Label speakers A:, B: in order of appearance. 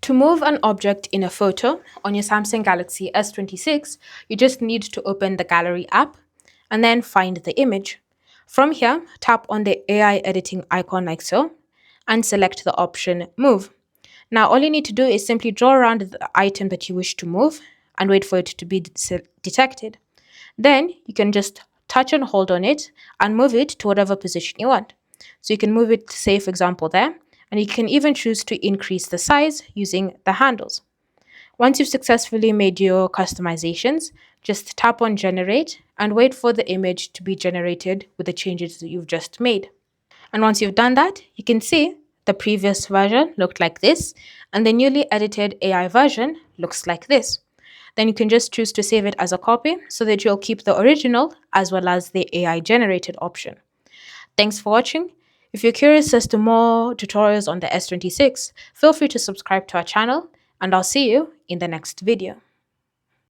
A: To move an object in a photo on your Samsung Galaxy S26, you just need to open the Gallery app and then find the image. From here, tap on the AI editing icon like so and select the option Move. Now, all you need to do is simply draw around the item that you wish to move and wait for it to be detected. Then you can just touch and hold on it and move it to whatever position you want. So you can move it, say, for example, there, and you can even choose to increase the size using the handles. Once you've successfully made your customizations, just tap on Generate and wait for the image to be generated with the changes that you've just made. And once you've done that, you can see the previous version looked like this, and the newly edited AI version looks like this. Then you can just choose to save it as a copy so that you'll keep the original as well as the AI generated option. Thanks for watching. If you're curious as to more tutorials on the S26, feel free to subscribe to our channel, and I'll see you in the next video.